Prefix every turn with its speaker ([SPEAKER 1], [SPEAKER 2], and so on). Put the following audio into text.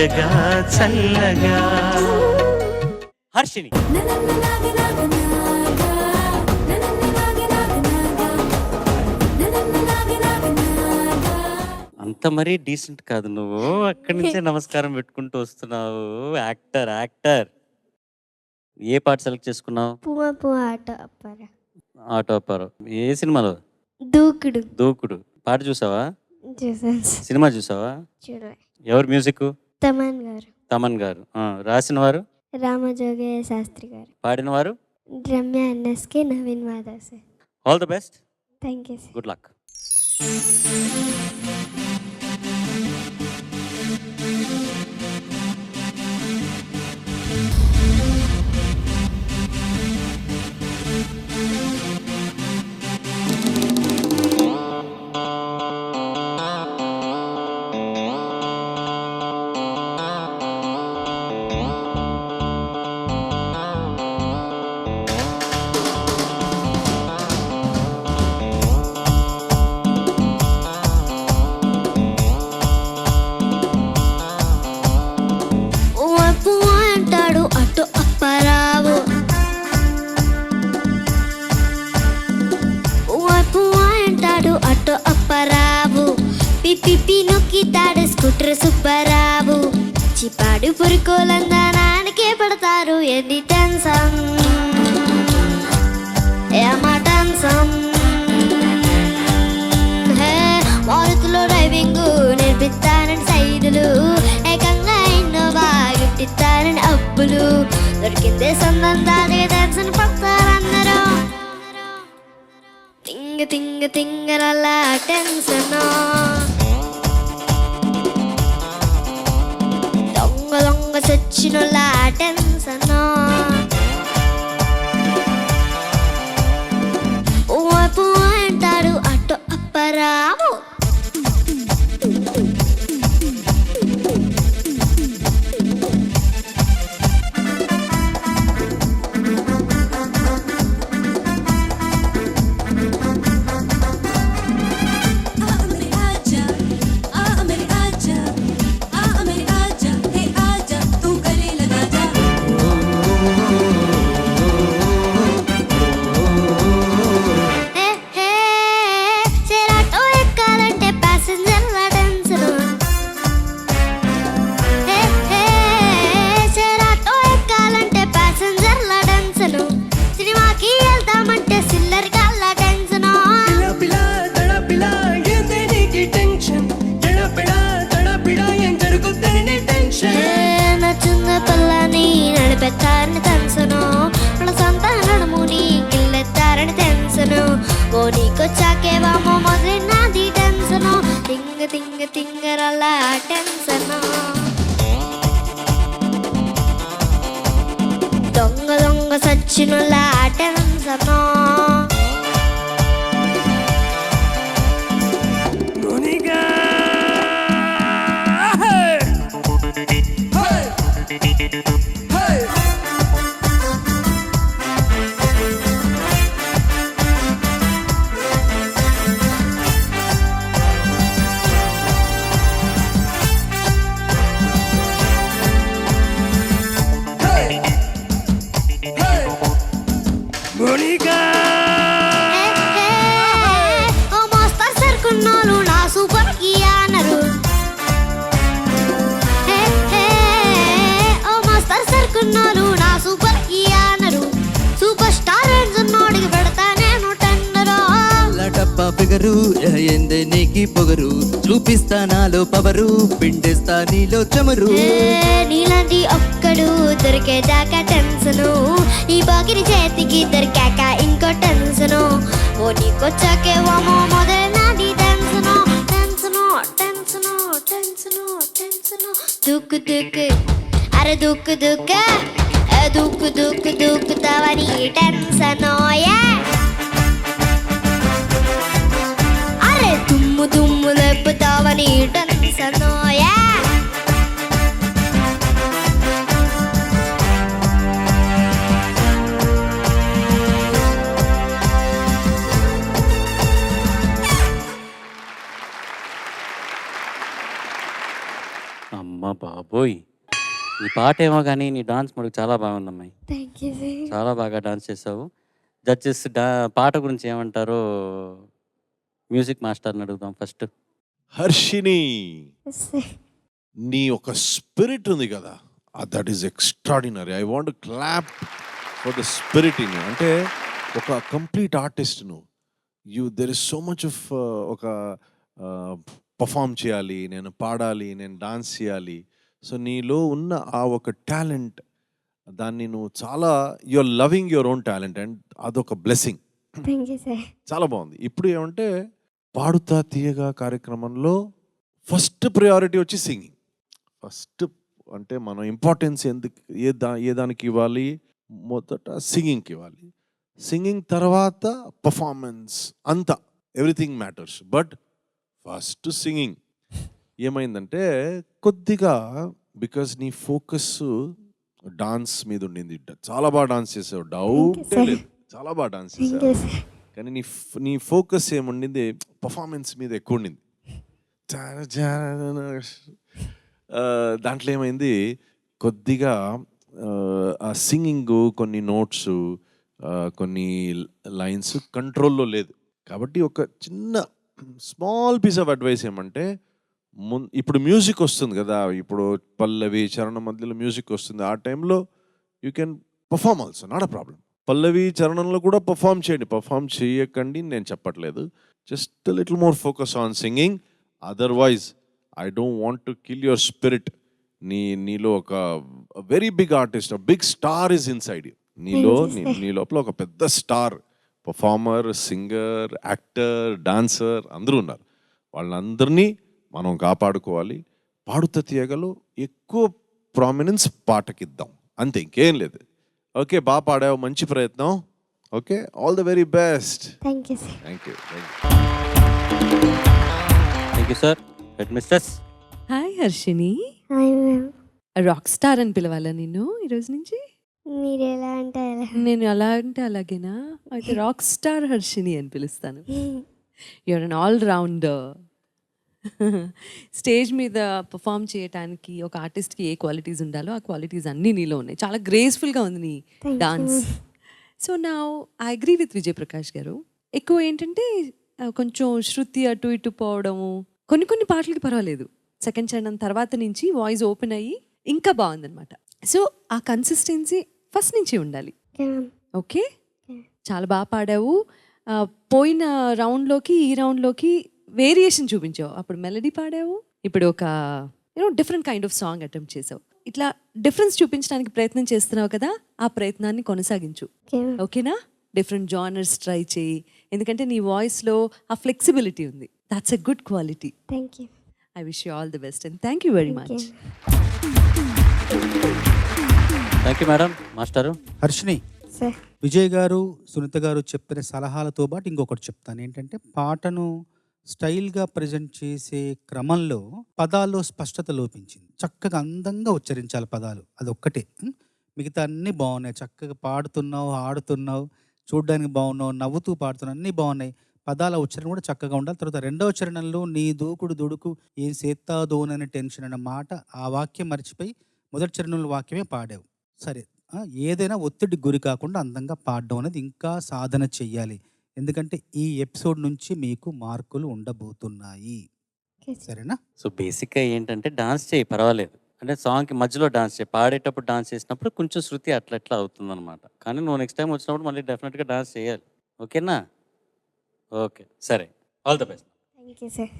[SPEAKER 1] తీయగా చల్లగా. హర్షిని అంత మరీ డీసెంట్ కాదు నువ్వు. అక్కడి నుంచే నమస్కారం పెట్టుకుంటూ వస్తున్నావు. Actor actor. ఏ పాట సెలెక్ట్ చేసుకున్నావు?
[SPEAKER 2] పువ్వ పువ్వ ఆట అప్పార.
[SPEAKER 1] ఆటో అప్పారావు. ఏ సినిమాలో?
[SPEAKER 2] దూకుడు.
[SPEAKER 1] దూకుడు పాట చూసావా?
[SPEAKER 2] చూసాను.
[SPEAKER 1] సినిమా చూసావా?
[SPEAKER 2] చూడలే.
[SPEAKER 1] ఎవరు మ్యూజిక్?
[SPEAKER 2] తమన్ గారు.
[SPEAKER 1] తమన్ గారు. రాసిన వారు?
[SPEAKER 2] రామజోగయ్య శాస్త్రి గారు.
[SPEAKER 1] పాడిన వారు?
[SPEAKER 2] Ramya NSK, Naveen Madhav sir.
[SPEAKER 1] All the best.
[SPEAKER 2] Thank you sir.
[SPEAKER 1] Good luck.
[SPEAKER 2] పిపి నొక్కితాడు స్కూటర్ సుబ్బారావు. చిపాడు పురుకోలంగా నాన్నకే పడతారు. ఎన్ని టెన్షన్ ఏమా టెన్షన్. మారుతిలో డ్రైవింగ్ నేర్పిస్తానని సైదులు, ఏకంగా ఇన్నోవా గిట్టిస్తానని అప్పులు. దొరికిందే సొంతం దాదిగా టెన్షన్ పడతారన్నారు. తింగ తింగ తింగరలా టెన్షన్. దొంగ దొంగ సచ్చినోళ్ళ టెన్షన్. ఓపు అంటాడు అటు అప్పరావు. నడిపెత్తారని టెన్షను, మన సొంత నడుముని గిల్లెత్తారని టెన్షను. కోనికొచ్చాకేవామో మొదలైనది టెన్షను. తింగ తింగ తింగరలా టెన్షను. దొంగ దొంగ సచ్చినులా టెన్షను.
[SPEAKER 3] ఫిగరు ఏందే నీకి పొగరు, చూపిస్తా నాలో పవరు, పిండేస్తా నీలో చమరు.
[SPEAKER 2] నీలాంటి ఒక్కడు దొరికేదాకా టెన్షను, ఈ బాగిరి చేతికి దొరికాక ఇంకో టెన్షను. ఓ నీకొచ్చాకేవామో మొదలైనది tension. Tension tension tension tension. దుక్కు దుక్కు అరే దుక్కు దుక్కు దుక్కు దుక్కు దుక్కుతావని టెన్షను. దుమ్ము దుమ్ము లేపుతావని టెన్షను.
[SPEAKER 1] అమ్మ బాబోయ్. బాబోయ్! నీ పాటేమో గానీ నీ డాన్స్ మటుకు చాలా బాగుందమ్మాయి.
[SPEAKER 2] Thank you sir.
[SPEAKER 1] చాలా బాగా డాన్స్ చేసావు. జడ్జెస్ పాట గురించి ఏమంటారో మ్యూజిక్ మాస్టర్‌ని అడుగుదాం ఫస్ట్.
[SPEAKER 4] హర్షిని,
[SPEAKER 2] సార్
[SPEAKER 4] నీ ఒక స్పిరిట్ ఉంది కదా, that is extraordinary. I want clap for the spirit in you. అంటే ఒక కంప్లీట్ ఆర్టిస్ట్ నువ్వు. There is so much of ఒక పర్ఫామ్ చేయాలి, నేను పాడాలి, నేను డాన్స్ చేయాలి. సో నీలో ఉన్న ఆ ఒక టాలెంట్, దాన్ని నువ్వు చాలా you're loving your own talent and అదొక బ్లెస్సింగ్.
[SPEAKER 2] Thank you sir.
[SPEAKER 4] చాలా బాగుంది. ఇప్పుడు ఏమంటే పాడుతా తీయగా కార్యక్రమంలో ఫస్ట్ ప్రయారిటీ వచ్చి సింగింగ్. ఫస్ట్ అంటే మనం ఇంపార్టెన్స్ ఎందుకు ఏ దానికి ఇవ్వాలి, మొదట సింగింగ్కి ఇవ్వాలి. సింగింగ్ తర్వాత పర్ఫార్మెన్స్, అంతా everything matters, but first singing. ఏమైందంటే కొద్దిగా బికాజ్ నీ ఫోకస్ డాన్స్ మీద ఉండింది. చాలా బాగా డాన్స్ చేసావు, డౌటే లేదు, చాలా బాగా డాన్స్
[SPEAKER 2] థ్యాంక్
[SPEAKER 4] చేసావు.
[SPEAKER 2] You sir.
[SPEAKER 4] కానీ నీ ఫోకస్ ఏముండింది, పర్ఫార్మెన్స్ మీద ఎక్కువ ఉండింది. దాంట్లో ఏమైంది, కొద్దిగా ఆ సింగింగ్, కొన్ని నోట్స్, కొన్ని లైన్స్ కంట్రోల్లో లేదు. కాబట్టి ఒక చిన్న స్మాల్ పీస్ ఆఫ్ అడ్వైస్ ఏమంటే, ఇప్పుడు మ్యూజిక్ వస్తుంది కదా, ఇప్పుడు పల్లవి చరణం మధ్యలో మ్యూజిక్ వస్తుంది, ఆ టైంలో you can perform also, not a problem. పల్లవి చరణంలో కూడా పర్ఫామ్ చేయండి, పర్ఫామ్ చేయకండి నేను చెప్పట్లేదు. Just little more focus on singing. Otherwise I don't want to kill your spirit. నీలో ఒక very big artist, big star is inside you. నీ లోపల ఒక పెద్ద star, performer, singer, actor, dancer అందరూ ఉన్నారు. వాళ్ళందరినీ మనం కాపాడుకోవాలి. పాడుతా తీయగలో ఎక్కువ ప్రామినెన్స్ పాటకిద్దాం, అంతే, ఇంకేం లేదు. ఓకే, బాగా పాడావు, మంచి ప్రయత్నం. Okay, all the very best.
[SPEAKER 2] Thank you sir.
[SPEAKER 4] Thank you.
[SPEAKER 1] Thank you sir. Head mistress.
[SPEAKER 5] Hi Harshini,
[SPEAKER 2] hi ma'am.
[SPEAKER 5] Rock star అని పిలవాలా నిన్ను ఈరోజు నుంచి?
[SPEAKER 2] మీరు ఎలా అంటే అలా.
[SPEAKER 5] నేను అలా అంటే అలాగేనా? అయితే రాక్ స్టార్ హర్షిని అని పిలుస్తాను. You're an all rounder. Stage మీద పర్ఫామ్ చేయడానికి ఒక ఆర్టిస్ట్కి ఏ క్వాలిటీస్ ఉండాలో ఆ క్వాలిటీస్ అన్నీ నీలో ఉన్నాయి. చాలా గ్రేస్ఫుల్గా ఉంది నీ
[SPEAKER 2] Thank
[SPEAKER 5] డాన్స్. సో నా I agree with Vijay Prakash గారు. ఎక్కువ ఏంటంటే కొంచెం శృతి అటు ఇటు పోవడము, కొన్ని పాటలకి పర్వాలేదు, సెకండ్ చరణం తర్వాత నుంచి వాయిస్ ఓపెన్ అయ్యి ఇంకా బాగుందనమాట. సో ఆ కన్సిస్టెన్సీ ఫస్ట్ నుంచి ఉండాలి. ఓకే, చాలా బాగా పాడావు. పోయిన రౌండ్లోకి ఈ రౌండ్లోకి వేరియేషన్ చూపించావు. అప్పుడు మెలడీ పాడావు, ఇప్పుడు ఒక different kind of song attempt చేసావు. ఇట్లా డిఫరెన్స్ చూపించడానికి ప్రయత్నం చేస్తున్నావు కదా, ఆ ప్రయత్నాన్ని కొనసాగించు. ఓకేనా? డిఫరెంట్ జానర్స్ ట్రై చేయి, ఎందుకంటే నీ వాయిస్లో ఆ ఫ్లెక్సిబిలిటీ ఉంది. That's a good quality.
[SPEAKER 2] Thank you.
[SPEAKER 5] I wish you all the best and thank you very much.
[SPEAKER 1] Thank you madam. Master.
[SPEAKER 6] Harshini,
[SPEAKER 2] sir
[SPEAKER 6] Vijay గారు, సునీత గారు చెప్పిన సలహాలతో పాటు ఇంకొకటి చెప్తాను. ఏంటంటే పాటను స్టైల్గా ప్రజెంట్ చేసే క్రమంలో పదాల్లో స్పష్టత లోపించింది. చక్కగా అందంగా ఉచ్చరించాలి పదాలు, అదొక్కటే. మిగతా అన్నీ బాగున్నాయి, చక్కగా పాడుతున్నావు, ఆడుతున్నావు, చూడడానికి బాగున్నావు, నవ్వుతూ పాడుతున్నావు, అన్నీ బాగున్నాయి. పదాల ఉచ్చారణ కూడా చక్కగా ఉండాలి. తర్వాత రెండవ చరణంలో నీ దూకుడు దుడుకు ఏం సేత్తాదోనని టెన్షన్ అన్న మాట, ఆ వాక్యం మర్చిపోయి మొదటి చరణంలో వాక్యమే పాడావు. సరే, ఏదైనా ఒత్తిడికి గురి కాకుండా అందంగా పాడడం అనేది ఇంకా సాధన చెయ్యాలి. ఎందుకంటే ఈ ఎపిసోడ్ నుంచి మీకు మార్కులు ఉండబోతున్నాయి. సరేనా?
[SPEAKER 1] సో బేసిక్గా ఏంటంటే డాన్స్ చేయి, పర్వాలేదు. అంటే సాంగ్కి మధ్యలో డాన్స్ చేయి, పాడేటప్పుడు డాన్స్ చేసినప్పుడు కొంచెం శృతి అట్లా అవుతుంది అనమాట. కానీ నువ్వు నెక్స్ట్ టైం వచ్చినప్పుడు మళ్ళీ డెఫినెట్గా డాన్స్ చేయాలి. ఓకేనా? ఓకే, సరే, all the best.
[SPEAKER 2] Thank you sir.